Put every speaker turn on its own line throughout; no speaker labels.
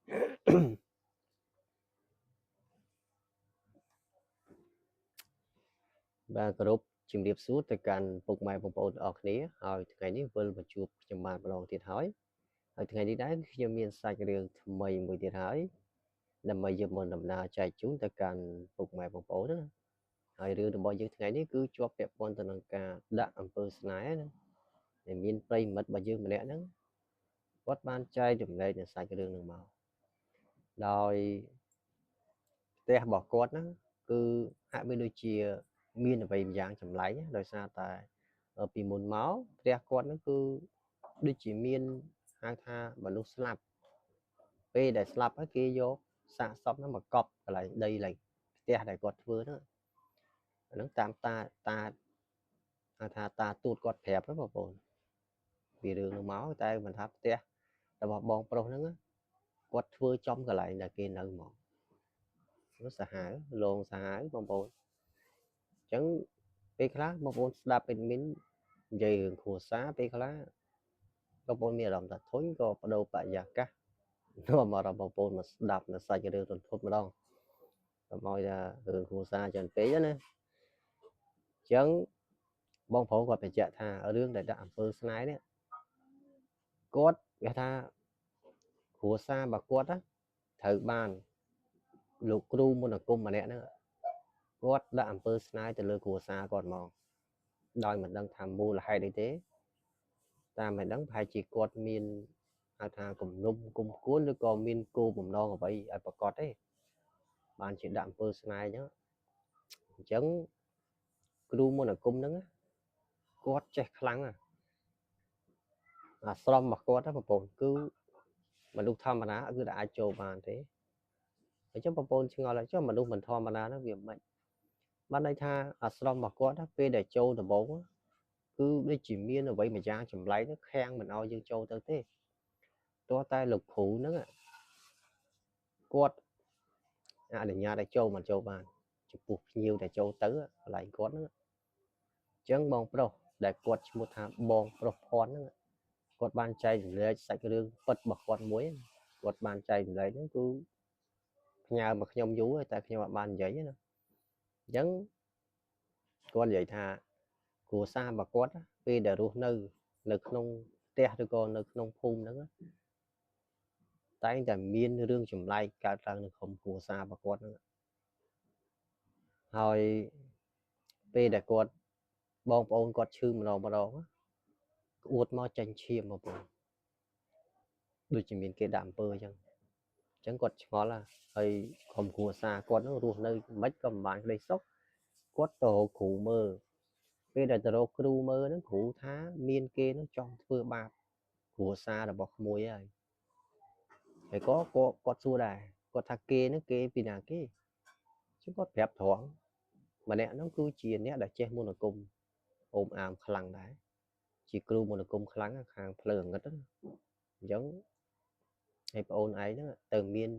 và group ជំរាបសួរទៅកាន់ពុកម៉ែបងប្អូនទាំងអស់គ្នាហើយថ្ងៃនេះវិលមកជួបខ្ញុំបានម្ដងទៀតហើយថ្ងៃនេះដែរខ្ញុំមានសាច់រឿងថ្មីមួយទៀតហើយដើម្បីយកមកដំណើរចែកជូនទៅកាន់ពុកម៉ែបងប្អូនណាហើយរឿងរបស់យើងថ្ងៃនេះគឺជាប់ពាក់ព័ន្ធទៅនឹងការដាក់អំពើស្នេហ៍ណាដែលមានប្រិយមិត្តរបស់យើងម្នាក់ហ្នឹងគាត់បានចែកចម្លែកនៅសាច់រឿងហ្នឹងមកដោយផ្ទះរបស់គាត់ហ្នឹងគឺហាក់បីដូចជាមានអ្វីម្យ៉ាងចម្លែកដោយសារតែពីមុនមកផ្ទះគាត់ហ្នឹងគឺដូចជាមានហៅថាមនុស្សស្លាប់ពេលដែលស្លាប់ហើយគេយកសាកសពហ្នឹងមកកប់កន្លែងដីឡើងផ្ទះដែលគាត់ធ្វើហ្នឹងអាហ្នឹងតាមតាហៅថាតាទូតគាត់ប្រាប់ហ្នឹងបងប្អូនពីរឿងហ្នឹងមកតែមិនថាផ្ទះរបស់បងប្រុសហ្នឹងគាត់ធ្វើចំកន្លែងដែលគេនៅមកសាហាវលងសាហាវបងប្អូនអញ្ចឹងពេលខ្លះបងប្អូនស្ដាប់ពេញមីននិយាយរឿងគ្រួសារពេលខ្លះបងប្អូនមានអារម្មណ៍ថាធុញក៏បដូរបរិយាកាសនាំអារម្មណ៍បងប្អូនមកស្ដាប់នៅសាច់រឿងរន្ធត់ម្ដងកុំឲ្យថារឿងគ្រួសារច្រើនពេកណាអញ្ចឹងបងប្រុសគាត់បញ្ជាក់ថារឿងដែលដាក់អំពើស្នេហ៍នេះគាត់គេថាគ្រួសាររបស់គាត់ត្រូវបានលោកគ្រូមន្តអាគមម្នាក់ហ្នឹងគាត់ដាក់អំពើស្នេហ៍ទៅលើគ្រួសារគាត់មកដោយមិនដឹងថាមូលហេតុអីទេតាមមិនដឹងប្រហែលជាគាត់មានហៅថាគំនុំគុំគួនឬក៏មានគោលបំណងអ្វីឲ្យប្រកបទេបានជាដាក់អំពើស្នេហ៍អញ្ចឹងគ្រូមន្តអាគមហ្នឹងគាត់ចេះខ្លាំងអាស្រមរបស់គាត់បងប្អូនគឺមនុស្សធម្មតាគឺតែអាចចូលបានទេអញ្ចឹងបងប្អូនឆ្ងល់ហើយចុះមនុស្សមិនធម្មតាហ្នឹងវាមិនបានន័យថាអាស្រមរបស់គាត់ពេលដែលចូលដំបូងគឺដូចជាមានអ្វីមួយយ៉ាងចម្លែកហ្នឹងខាំងមិនឲ្យយើងចូលទៅទេទោះតែលោកគ្រូហ្នឹងគាត់អនុញ្ញាតឲ្យចូលមិនចូលបានចំពោះភ្ញៀវដែលចូលទៅកន្លែងគាត់ហ្នឹងអញ្ចឹងបងប្រុសដែលគាត់ឈ្មោះថាបងប្រុសភ័ណ្ឌហ្នឹងគាត់បានចែករំលែកសាច់រឿងពិតរបស់គាត់មួយគាត់បានចែករំលែកហ្នឹងគឺផ្ញើមកខ្ញុំយូរហើយតែខ្ញុំអត់បាននិយាយណាអញ្ចឹងគាត់និយាយថាគ្រួសាររបស់គាត់ពេលដែលរស់នៅក្នុងផ្ទះឬក៏នៅក្នុងភូមិហ្នឹងតែងតែមានរឿងចម្លែកកើតឡើងនៅក្នុងគ្រួសាររបស់គាត់ហ្នឹងហើយពេលដែលគាត់បងប្អូនគាត់ឈឺម្ដងក្អួតមកចាញ់ឈាមបងប្អូនដូចជាមានគេដាក់អំពើអញ្ចឹងគាត់ឆ្ងល់ហើយក្រុមគ្រួសារគាត់នោះរស់នៅមិនក៏មិនបានក្តីសុខគាត់ទៅរកគ្រូមើលពេលដែលទៅរកគ្រូមើលហ្នឹងគ្រូថាមានគេនឹងចង់ធ្វើបាបគ្រួសាររបស់ក្មួយហើយក៏គាត់សួរដែរគាត់ថាគេហ្នឹងគេពីណាគេចឹងគាត់ប្រាប់ត្រង់ម្នាក់ហ្នឹងគឺជាអ្នកដែលចេះមន្តអាគមអូមអាមខ្លាំងដែរជាគ្រូមន្តអាគមខ្លាំងខាងផ្លូវអង្គិតហ្នឹងអញ្ចឹងហើយប្អូនឯងហ្នឹងទៅមាន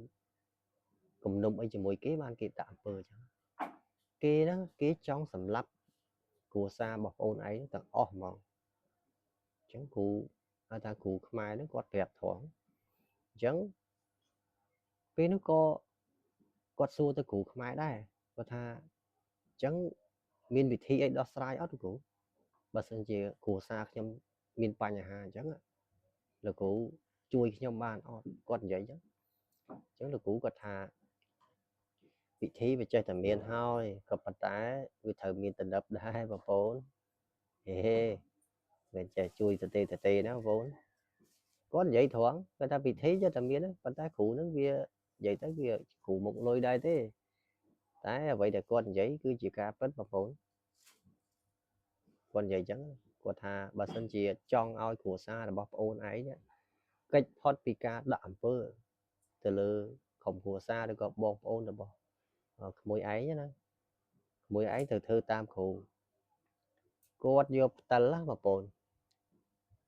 គំនុំអីជាមួយគេបានគេដាក់អំពើអញ្ចឹងគេហ្នឹងគេចង់សម្លាប់គ្រួសាររបស់ប្អូនឯងទាំងអស់ហ្មងអញ្ចឹងគ្រូហៅថាគ្រូខ្មែរហ្នឹងគាត់ប្រាប់ត្រង់អញ្ចឹងពេលនោះក៏គាត់សួរទៅគ្រូខ្មែរដែរគាត់ថាអញ្ចឹងមានវិធីអីដោះស្រាយអត់គ្រូបើសិនជាគ្រួសារខ្ញុំមានបញ្ហាអញ្ចឹងលោកគ្រូជួយខ្ញុំបានអត់គាត់និយាយអញ្ចឹងលោកគ្រូគាត់ថាពិធីវាចេះតែមានហើយក៏ប៉ុន្តែវាត្រូវមានតំណឹបដែរបងប្អូនហេមិនចេះជួយទៅណាបងប្អូនគាត់និយាយត្រង់គាត់ថាពិធីចេះតែមានប៉ុន្តែគ្រូនឹងវានិយាយទៅវាគ្រូមុខលុយដែរទេតែអ្វីដែលគាត់និយាយគឺជាការពិតបងប្អូនគាត់និយាយអញ្ចឹងគាត់ថាបើសិនជាចង់ឲ្យគ្រួសាររបស់ប្អូនឯងកិច្ចផុតពីការដាក់អំពើទៅលើក្រុមគ្រួសារឬក៏បងប្អូនរបស់ក្មួយឯងណាក្មួយឯងត្រូវធ្វើតាមគ្រូគាត់យកផ្តិលបងប្អូន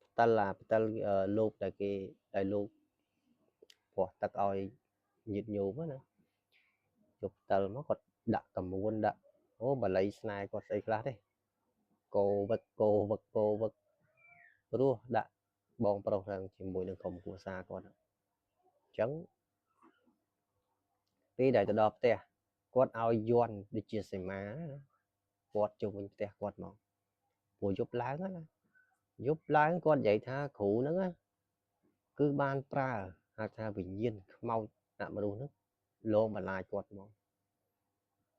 ផ្តិលលោកដែលលោកព្រោះទឹកឲ្យញាតញោមណាយកផ្តិលមកគាត់ដាក់កមួនដាក់អូបល័យស្នេហ៍គាត់ស្អីខ្លះទេកោវឹកព្រោះដាក់បងប្រុសហ្នឹងជាមួយនឹងក្រុមគ្រួសារគាត់អញ្ចឹង Vì để từ đó tè quát ao yuan đi chia sẻ má quát chung mình tè quát mong buổi giúp láng quát vậy tha khủ nữa cứ ban pra tha bình nhiên mau nạm mà luôn lô mà lại quát mong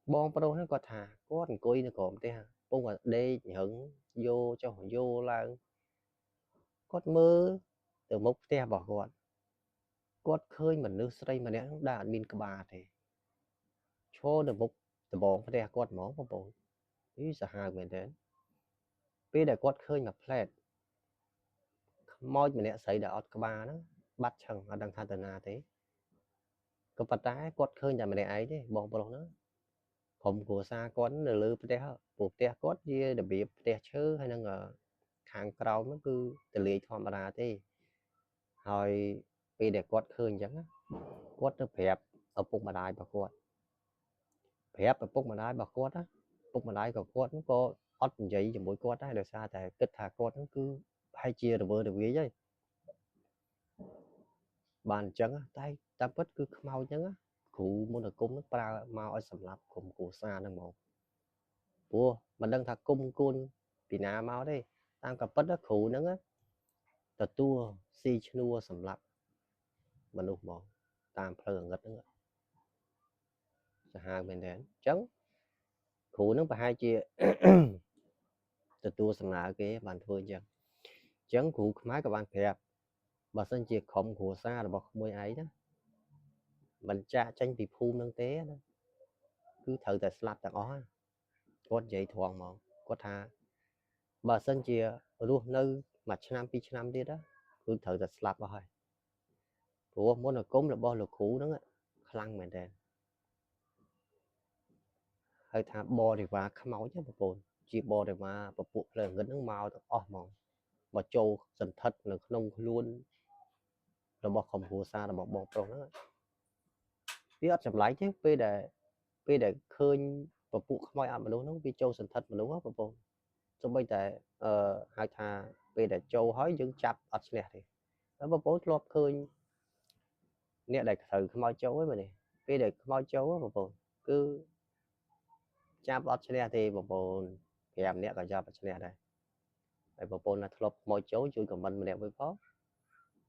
bon pro nó có thà quát coi nó còn tè bông ở đây hứng vô cho vô là quát mơ từ mốc tè bỏ quát khơi mình nước say mà nè đã min cả bà thì cho được mốc từ bọn tè quát mỏ của bọn ý sẽ hai mình đến vì để quát khơi mà plate môi mình sẽ xảy ra các bà nó bắt chẳng ở đằng thanh na thế có bắt trái quát khơi nhà mình ấy đấy bọn bọn nó không của xa quán lừa lừa té buộc té quát gì để bị té chớ hay là ngờ hàng cầu nó cứ từ lì thòm ra thế rồi vì để quát khơi chẳng quát nó phẹp ở bụng mà đại bà quát phẹp ở bụng mà đại bà quát á bụng mà đại của quát nó có ót vậy cho mỗi quát á được xa tại kết thả quát nó cứ hai chia được vía chứ bàn chân tay ta bất cứ mau chân cụ muốn được cung nước ba mau ở sầm lập cùng cụ xa năng một bùa mà đang thật cung côn bị nà mau đây tam cặp bất đó cụ nữa tờ tua si chua sầm lập mà nụ một tam phơi ngất nữa hai bên đến trắng cụ nó phải hai chia tờ tua sầm lạ cái bàn phơi chân trắng cụ máy các bạn kẹp bà sân chia không cụ xa là bọc môi ấy đó mình cha tranh bị phun nâng té đó cứ thử tại slap tại ó quát vậy thoáng mà quát tha bà sân chia luôn nơi mà năm đi đó cứ thử tại slap vào thôi của muốn là cốm là bao là cũ đó khăn mình đèn hơi thả bò thì và khăm máu chứ một bồn chỉ bò thì mà một bộ là ngấn nước màu màu mà trâu dần thật là nông luôn là bò không hồ xa là bò bò trâu đó biết chậm lại chứ bây để khơi và phụ không ai ăn mà đúng nó vì trâu dần thật mà đúng không một bồn trong bây giờ hai thà bây để trâu hói dưỡng chặt ở trên này thì nó bò bố lọp khơi nè để thử không ai trâu ấy mà này bây để không ai trâu một bồn cứ chạm ở trên này thì một bồn kèm nè cả cho trên này đây tại một bồn là lọp mọi chỗ chui của mình đẹp với phó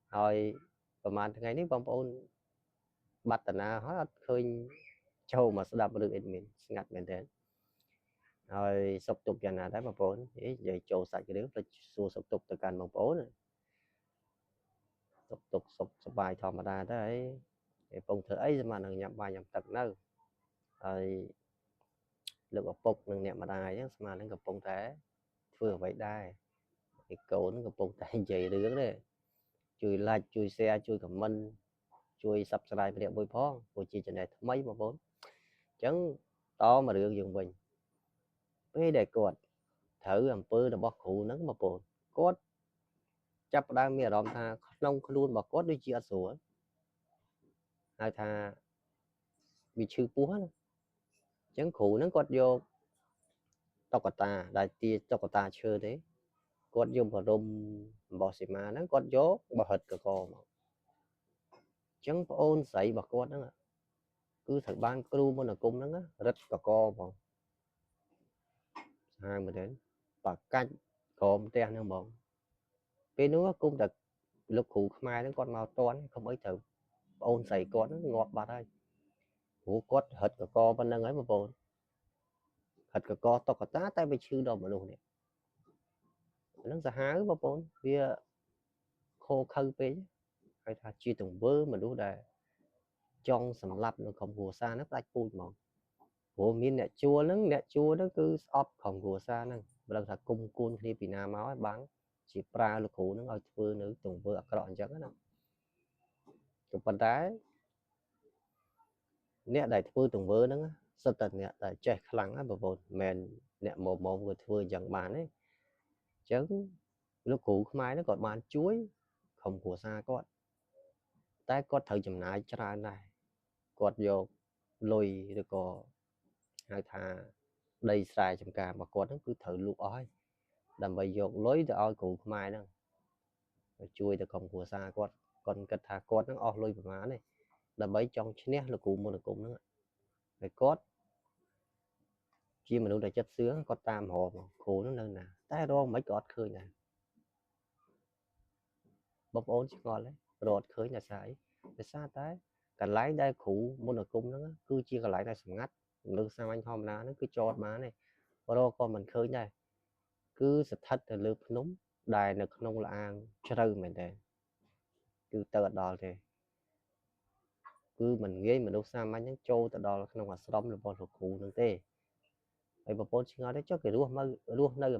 rồiประมาณថ្ងៃនេះបងប្អូនបាត់តាណាហើយអត់ឃើញចូលមកស្ដាប់រឿងអេដមីនស្ងាត់មែនទេហើយសុខទុក្ខយ៉ាងណាដែរបងប្អូននិយាយចូលសាច់រឿងទៅសួរសុខទុក្ខទៅកាន់បងប្អូនសុខទុក្ខសុខសប្បាយធម្មតាទៅហើយកំពុងធ្វើអីស្មាននឹងញ៉ាំបាយញ៉ាំទឹកនៅហើយលោកឪពុកនិងអ្នកម្ដាយហ្នឹងស្មាននឹងកំពុងតែធ្វើអ្វីដែរឯកូនកំពុងតែនិយាយរឿងទេជួយ like ជួយ share ជួយ comment ជួយ subscribe ម្នាក់មួយផងព្រោះជា channel ថ្មីបងប្អូនអញ្ចឹងតមករឿងយើងវិញពេលដែលគាត់ត្រូវអំពើរបស់គ្រូហ្នឹងបងប្អូនគាត់ចាប់ផ្ដើមមានអារម្មណ៍ថាក្នុងខ្លួនរបស់គាត់ដូចជាអត់ស្រួលហៅថាវាឈឺពោះណាអញ្ចឹងគ្រូហ្នឹងគាត់យកតុក្កតាដែលទាតុក្កតាឈើទេគាត់យកបរមរបស់សីមាហ្នឹងគាត់យកបរិហិតកកមកអញ្ចឹងប្អូនស្រីរបស់គាត់ហ្នឹងគឺត្រូវបានគ្រូមន្តអាគមហ្នឹងរឹតកកបងហាមែនទេបើកាច់ក្រោមផ្ទះហ្នឹងបងពេលនោះគុំតែលោកគ្រូខ្មែរហ្នឹងគាត់មកតន់khôngអីត្រូវប្អូនស្រីគាត់ហ្នឹងងាប់បាត់ហើយព្រោះគាត់រឹតកកប៉ុណ្្នឹងហើយបងប្អូនរឹតកកតុក្កតាតែវាឈឺដល់មនុស្សនេះហ្នឹងសាហាវបងប្អូនវាខូខើពេកហើយថាជាទង្វើមនុស្សដែលចង់សម្លាប់នៅក្រុមគ្រួសារហ្នឹងផ្ដាច់ពូជហ្មងព្រោះមានអ្នកជួលហ្នឹងគឺស្អប់ក្រុមគ្រួសារហ្នឹងមិនដឹងថាគុំគួនគ្នាពីណាមកហើយបាំងជាប្រើលោកគ្រូហ្នឹងឲ្យធ្វើនៅទង្វើអាក្រក់អញ្ចឹងណាក៏ប៉ុន្តែអ្នកដែលធ្វើទង្វើហ្នឹងសិតតែអ្នកដែលចេះខ្លាំងណាបងប្អូនមិនមែនអ្នកមកគាត់ធ្វើអញ្ចឹងបានទេអញ្ចឹងលោកគ្រូខ្មែរហ្នឹងគាត់បានជួយក្រុមគ្រួសារគាត់តែគាត់ត្រូវចំណាយច្រើនដែរគាត់យកលុយឬក៏ហៅថាដីស្រែចម្ការរបស់គាត់ហ្នឹងគឺត្រូវលក់អស់ហើយដើម្បីយកលុយទៅឲ្យគ្រូខ្មែរហ្នឹងជួយទៅក្រុមគ្រួសារគាត់គាត់គិតថាគាត់ហ្នឹងអស់លុយប្រហែលទេ ដើម្បីចង់ឈ្នះលោកគ្រូមន្តអាគមហ្នឹងហើយគាត់ជាមនុស្សដែលចិត្តសឿគាត់តាមរកគ្រូហ្នឹងនៅណាតែរកមិនក៏អត់ឃើញដែរបងប្អូនឆ្ងល់ទេរកអត់ឃើញតែស្អីដោយសារតែកន្លែងដែលគ្រូមន្តអាគមហ្នឹងគឺជាកន្លែងដែលសម្ងាត់មនុស្សសាមញ្ញធម្មតាហ្នឹងគឺចតបានទេរកក៏មិនឃើញដែរគឺស្ថិតទៅលើភ្នំដែលនៅក្នុងលអាងជ្រៅមែនទេគឺទៅអត់ដល់ទេគឺមិនងាយមនុស្សសាមញ្ញហ្នឹងចូលទៅដល់ក្នុងអាស្រមរបស់លោកគ្រូហ្នឹងទេហើយបងប្អូនឆ្ងល់ទេចុះគេរស់នៅ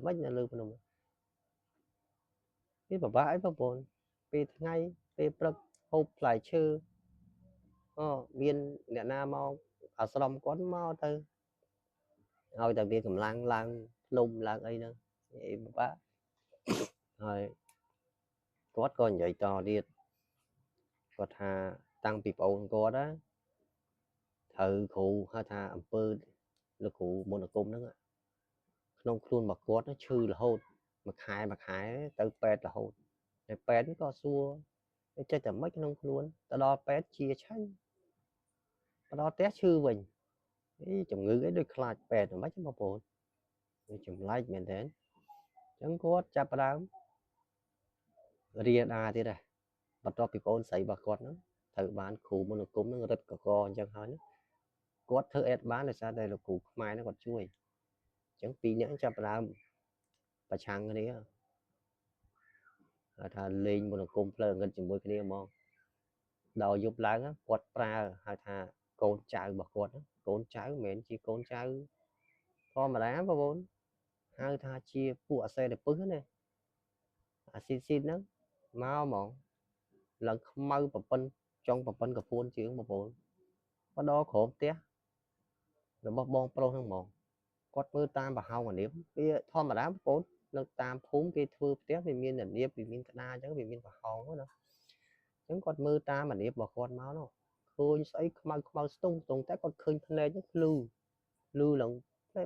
មិននៅលើភ្នំវាពិបាកអីបងប្អូនពេលថ្ងៃពេលព្រឹកហូបផ្លែឈើមានអ្នកណាមកអាស្រមគាត់មកទៅឲ្យតែមានកម្លាំងឡើងភ្នំឡើងអីហ្នឹងពិបាកហើយគាត់ក៏និយាយតទៀតគាត់ថាតាំងពីប្អូនគាត់ណាត្រូវគ្រូហៅថាអំពើលោកគ្រូមន្តអាគមហ្នឹងក្នុងខ្លួនរបស់គាត់ឈឺរហូតមួយខែទៅពេទ្យរហូតហើយពេទ្យក៏សួរចេះតែមិនក្នុងខ្លួនទៅដល់ពេទ្យជាឆាញ់ទៅដល់ផ្ទះឈឺវិញជំងឺអីដូចខ្លាចពេទ្យមិនបងប្អូនវាចម្លែកមែនទេអញ្ចឹងគាត់ចាប់ផ្ដើមរាដាទៀតដែរបន្ទាប់ពីប្អូនស្រីរបស់គាត់ហ្នឹងត្រូវបានគ្រូមន្តអាគមហ្នឹងរឹតកកអញ្ចឹងហើយគាត់ធ្វើអេតបានដោយសារតែលោកគ្រូខ្មែរហ្នឹងគាត់ជួយអញ្ចឹងពីរនាក់ចាប់ផ្ដើមប្រឆាំងគ្នាថាលេងមន្តអាគមភ្លើងងឹតជាមួយគ្នាហ្មងដល់យប់ឡើងគាត់ប្រើហៅថាកូនចៅរបស់គាត់កូនចៅមិនមែនជាកូនចៅធម្មតាបងប្អូនហៅថាជាពួកអសេរពឹសណាអាស៊ីស៊ីហ្នឹងមកហ្មងឡើងខ្មៅប្រពន្ធចង់ប្រពន្ធកពួនជើងបងប្អូនមកដល់ក្រោមផ្ទះរបស់បងប្រុសហ្នឹងហ្មងគាត់មើលតាមប្រហោងអានៀបវាធម្មតាបងប្អូននៅតាមភូមិគេធ្វើផ្ទះវាមានអានៀបវាមានក្តារអញ្ចឹងវាមានប្រហោងណាអញ្ចឹងគាត់មើលតាមអានៀបរបស់គាត់មកនោះឃើញស្អីខ្មៅស្ទង់តែគាត់ឃើញភ្នែកហ្នឹងភ្លឺឡើងផ្លែ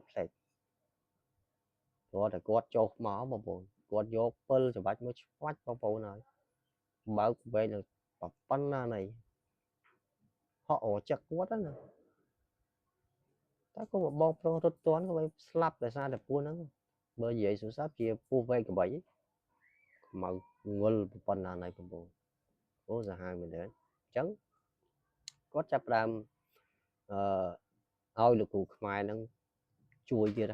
គាត់តែគាត់ចុះមកបងប្អូនគាត់យកពិលច្បាច់មួយឆ្វាច់បងប្អូនហើយបើកវែងនឹងប៉ុណ្ណាណៃហក់រចឹកគាត់ណាតែក៏បងប្រុសរត់ទាន់ក៏បីស្លាប់ដោយសារតែពូហ្នឹងបើនិយាយសួរសាប់ជាពូវែងក្បៃខ្មៅងល់ប៉ុណ្ណាណៃបងប្អូនអូសាហាវមែនទេអញ្ចឹងគាត់ចាប់ផ្ដើមឲ្យលោកគ្រូខ្មែរហ្នឹងជួយទៀត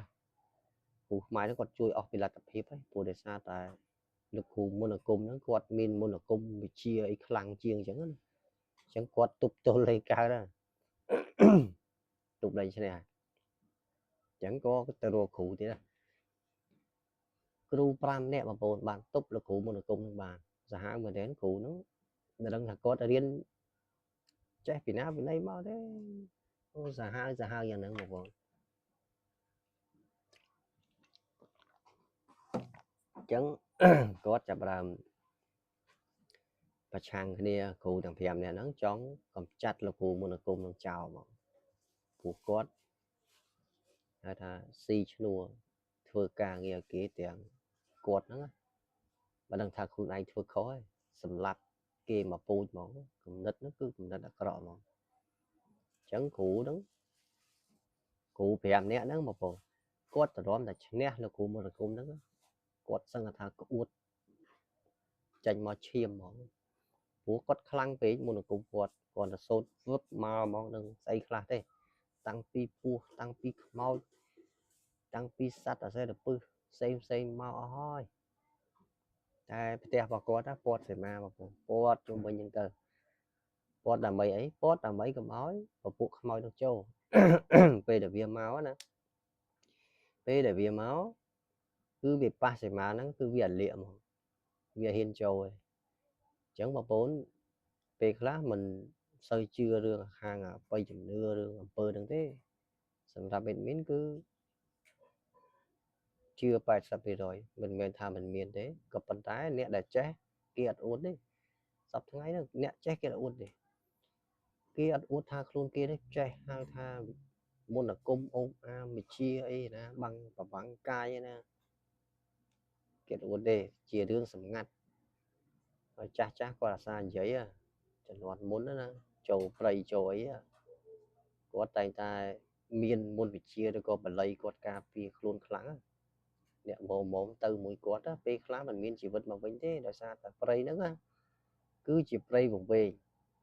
គ្រូខ្មែរហ្នឹងគាត់ជួយអស់ពីលទ្ធភាពហើយព្រោះដោយសារតែលោកគ្រូមន្តអាគមហ្នឹងគាត់មានមន្តអាគមវិជាអីខ្លាំងជាងអញ្ចឹងណាអញ្ចឹងគាត់ទប់ទល់លេងកើតណាទប់លេងឈ្នះអញ្ចឹងក៏ទៅរកគ្រូទៀតគ្រូ5នាក់បងប្អូនបានទប់លោកគ្រូមន្តអាគមនឹងបានសាហាវមែនទេគ្រូហ្នឹងមិនដឹងថាគាត់រៀនចេះពីណាពីណីមកទេអូសាហាវយ៉ាងហ្នឹងបងប្អូនអញ្ចឹងគាត់ចាប់ផ្ដើមប្រឆាំងគ្នាគ្រូទាំង5នាក់ហ្នឹងចង់កំចាត់លោកគ្រូមន្តអាគមនឹងចោលមកព្រោះគាត់ហៅថាស៊ីឈ្នួលធ្វើការងារគេទាំងគាត់ហ្នឹងមិនដឹងថាខ្លួនឯងធ្វើខុសហើយសម្លាប់គេមកពូជហ្មងគំនិតហ្នឹងគឺគំនិតអាក្រក់ហ្មងអញ្ចឹងគ្រូហ្នឹងគ្រូ5នាក់ហ្នឹងបងប្អូនគាត់ទ្រាំតែឈ្នះលោកគ្រូមន្តអាគមហ្នឹងគាត់សឹងថាក្អួតចាញ់មកឈាមហ្មងព្រោះគាត់ខ្លាំងពេកមន្តអាគមគាត់តែសូត្រវឹបមកហ្មងនឹងស្អីខ្លះទេតាំងពីពស់តាំងពីខ្មោចតាំងពីសត្វអសេរពឹសផ្សេងមកអស់ហើយតែផ្ទះរបស់គាត់ពាត់សេមាបងប្អូនពាត់ជុំវិញហ្នឹងទៅពាត់ដើម្បីអីពាត់ដើម្បីកុំឲ្យពពួកខ្មោចនោះចូលពេលដែលវាមកណាពេលដែលវាមកគឺវាប៉ះសេមាហ្នឹងគឺវាអាលាកមកវាហ៊ានចូលឯងអញ្ចឹងបងប្អូនពេលខ្លះមិនសូវជឿរឿងខាងបិជំនឿរឿងអំពើហ្នឹងទេសម្រាប់ admin គឺជឿ 80% មិនមែនថាមិនមានទេក៏ប៉ុន្តែអ្នកដែលចេះគេអត់អួតទេសប្តាហ៍ថ្ងៃហ្នឹងអ្នកចេះគេអត់អួតទេគេអត់អួតថាខ្លួនគេនេះចេះហៅថាមន្តអាគមអូអាវិជាអីណាបាំងប្រវាំងកាយណាគេអួតទេជារឿងសម្ងាត់ហើយចាស់គាត់អាសានិយាយចំនួនមុនណា châu prey châu ấy có tay ta miên môn vị chia rồi có bật lây có cà phê luôn kháng nè mồm từ mũi quạt á phê kháng mình miên chỉ vật mà vấn thế là sao ta prey nữa á cứ chỉ prey vùng về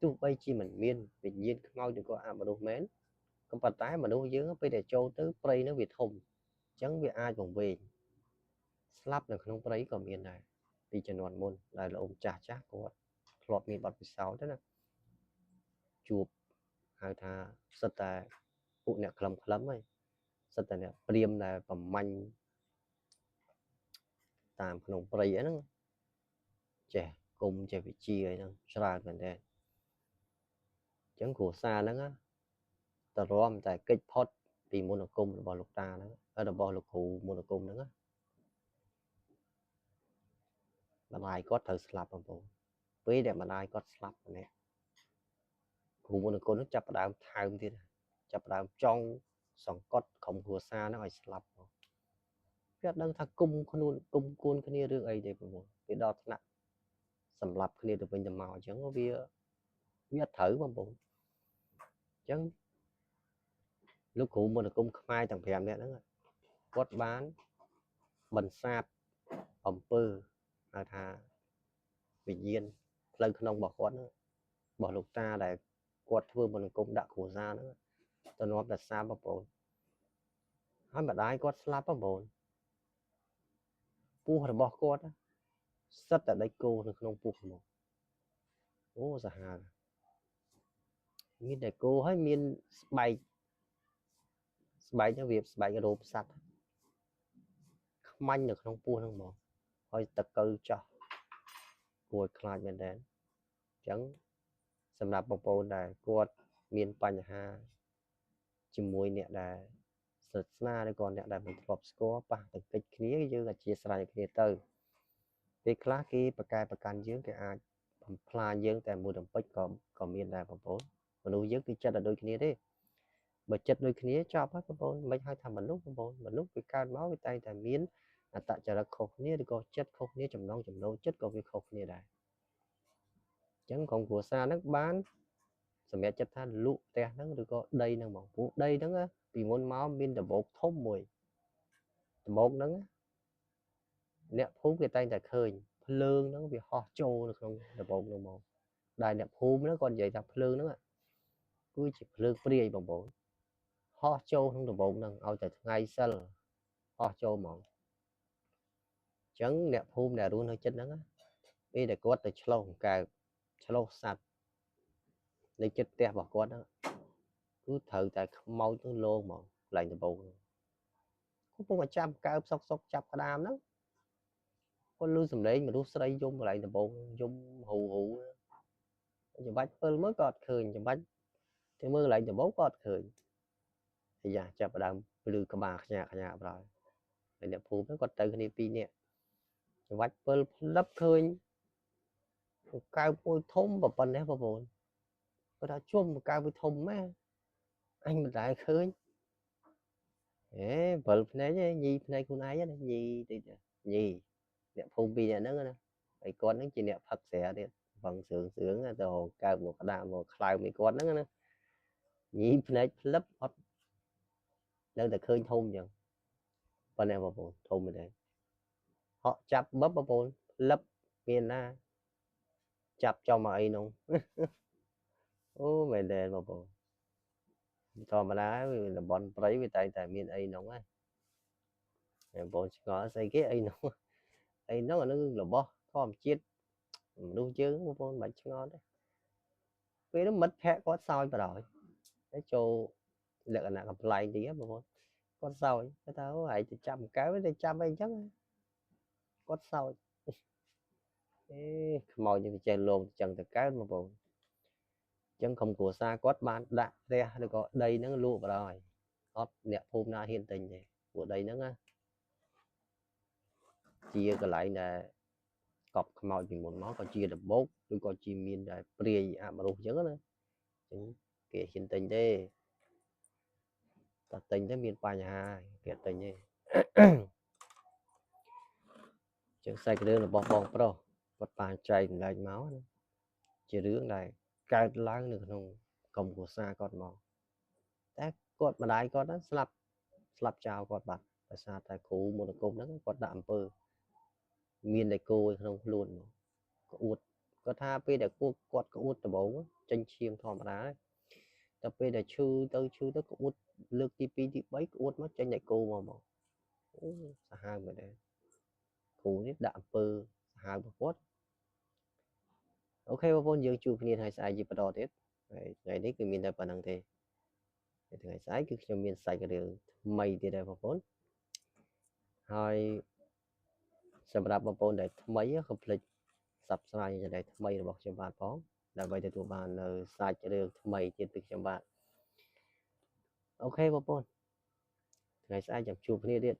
tu bay chi mình miên tự nhiên mau được có mà đồ mến còn phần tái mà đâu dưới bây để châu tới prey nó việt hùng chẳng biết ai vùng về slap được không prey còn miên này vì cho nón môn lại là ông trả chác của lọt miên bật 16 đó nè chụp hai tha sật tại phụ nè khấm ấy sật tại nè priêm là phẩm manh tạm không prey nó trẻ cùng trẻ vị chi ấy nó ra gần đây chẳng của xa nó á tờ rom tại kích pot vì môn cung là bò lục ta đó ở là bò lục hụ môn cung đó mà ai có thử slap bằng bộ với để mà ai có slap này hụ môn cung nó chập đào thao thế chập đào trong sòng cốt không của xa nó phải slap biết đang thằng cung con luôn cung côn cái này được ấy để bộ cái đọt nặng sầm lập cái này được bên màu chẳng có bia biết thử bằng bộ chẳng lúc hụ môn cung mai thằng phèm đấy đó quất bán bần sạp ẩm pơ à thà vì nhiên lần không bỏ quất nữa bỏ lục ta để quật vương mình cũng đã khổ ra nữa tôi nói là sao mà bồn hai mà đai quật slap mà bồn pu hay bỏ quật rất là đây cô thì không pu một ô giờ hà như để cô hay miên bay bay cho việc bay cái đồ sạch manh được không pu không một hơi tật cơ cho cùi khai bên đến chẳng sầm nạp bọc bồn này quật miên bánh ha chim muối nè là sệt na đây còn nè là mình drop score ba từ kịch kia như là chia sẻ cái từ cái class cáiประกันយើងគេអាចបំផ្លាញយើងតែមួយដំពេចក៏មានដែរបងប្អូនមនុស្សយើងគឺចិត្តតែដូចគ្នាទេបើចិត្តដូចគ្នាចប់ហើយបងប្អូនមិនហៅថាមនុស្សបងប្អូនមនុស្សវាកើតមកវាតែងតែមានអត្តចរិតខុសគ្នាឬក៏ចិត្តខុសគ្នាចំណងចំណូលចិត្តក៏វាខុសគ្នាដែរអញ្ចឹងក្នុងគ្រួសារហ្នឹងបានសម្រាប់ចិត្តថាលក់ផ្ទះហ្នឹងឬក៏ដីហ្នឹងបងព្រោះដីហ្នឹងពីមុនមកមានដំបូកធំមួយដំបូកហ្នឹងអ្នកភូមិគេតែងតែឃើញភ្លើងហ្នឹងវាហោះចូលនៅក្នុងដំបូកហ្នឹងមកដែលអ្នកភូមិហ្នឹងគាត់និយាយថាភ្លើងហ្នឹងគឺជាភ្លើងព្រាយបងប្អូនហោះចូលក្នុងដំបូកហ្នឹងឲ្យតែថ្ងៃសិលហោះចូលមកអញ្ចឹងអ្នកភូមិដែលរស់នៅចិត្តហ្នឹងពេលដែលគាត់ទៅឆ្លងកៅឆ្លងសัตว์នៅចិត្តផ្ទះរបស់គាត់ហ្នឹងគឺត្រូវតែខ្មោចទៅលោមកកន្លែងដំបូកហ្នឹងគាត់ពុំមកចាប់កៅសុកចាប់ក្តាមហ្នឹងគាត់លឺសំឡេងមនុស្សស្រីយំកន្លែងដំបូងយំហូចាំបាច់ពិលមើលក៏អត់ឃើញចាំបាច់ទៅមើលកន្លែងដំបូងក៏អត់ឃើញអាយ៉ាចាប់ដើមលឺក្បាលខ្ញាក់ប្រហើយហើយអ្នកភូមិហ្នឹងគាត់ទៅគ្នាពីរនាក់ចាំបាច់ពិលផ្លឹបឃើញកៅមួយធំប៉ុណ្ណេះបងប្អូនគាត់ថាជុំកៅមួយធំម៉ែអញមិនដែលឃើញពិលភ្នែកញីភ្នែកខ្លួនឯងណាញីតិចញីអ្នកភូមិពីរនាក់ហ្នឹងណាហើយគាត់ហ្នឹងជាអ្នកផឹកស្រាទៀតវងសឿងទៅកៅមកក្តាមមកខ្លោមីគាត់ហ្នឹងណាញីភ្នែកផ្លឹបអត់នៅតែឃើញធំអញ្ចឹងប៉ុណ្ណេះបងប្អូនធំមែនទេហក់ចាប់បបបងប្អូនផ្លឹបមានណាចាប់ចំមកអីនោះអូមែនទេបងប្អូនធម្មតាតំបន់ព្រៃវាតែងតែមានអីនោះហ្នឹងបងប្អូនឆ្ងល់ស្អីគេអីនោះអានឹងរបស់ធម្មជាតិមនុស្សយើងបងប្អូនមិនឆ្ងល់ទេពេលនោះមិត្តភក្តិគាត់សោយបដ ாய் ហើយចូលលក្ខណៈកំ pl ែងទីបងប្អូនគាត់សោយគាត់ថាអូឯងទៅចាប់កៅទៅចាប់អីអញ្ចឹងគាត់សោយខ្មោចនេះវាចេះលោមអញ្ចឹងទៅកើតបងប្អូនអញ្ចឹងក្រុមគ្រួសារគាត់បានដាក់ផ្ទះឬក៏ដីហ្នឹងលក់បដ ாய் អត់អ្នកភូមិណាហ៊ានទិញទេព្រោះដីហ្នឹងជាកន្លែងដែលកប់ខ្មោចពីមុនមកក៏ជាដំបូកឬក៏ជាមានតែព្រាយអមនុស្សអញ្ចឹងណាអញ្ចឹងគេហ៊ានទិញទេតែទិញទៅមានបញ្ហាគេទិញទេចឹងសាច់រឿងរបស់បងប្រុសគាត់បានចែកចម្លែកមកជារឿងដែល កើតឡើងនៅក្នុងក្រុមគ្រួសារគាត់មកតែគាត់ម្ដាយគាត់ហ្នឹងស្លាប់ចោលគាត់បាត់ដោយសារតែគ្រូមន្តអាគមហ្នឹងគាត់ដាក់អំពើមានតែគោនៅក្នុងខ្លួនក្អួតគាត់ថាពេលដែលគាត់ក្អួតដំបូងចេញឈាមធម្មតាតែពេលដែលឈឺទៅក្អួតលើកទី2ទី3ក្អួតមកចេញតែគោមកអូសាហាវមែនទេគ្រូនេះដាក់អំពើសាហាវរបស់គាត់អូខេបងប្អូនយើងជួបគ្នាថ្ងៃស្អែកជាបន្តទៀតហើយថ្ងៃនេះគឺមានតែប៉ុណ្្នឹងទេថ្ងៃស្អែកគឺខ្ញុំមានសាច់រឿងថ្មីទៀតដែរបងប្អូនហើយសម្រាប់បងប្អូនដែលថ្មីកុំភ្លេច Subscribe ឆានែលថ្មីរបស់ខ្ញុំបាទផងដើម្បីទទួលបាននៅសាច់រឿងថ្មីទៀតពីខ្ញុំបាទអូខេបងប្អូនថ្ងៃស្អែកចាំជួបគ្នាទៀត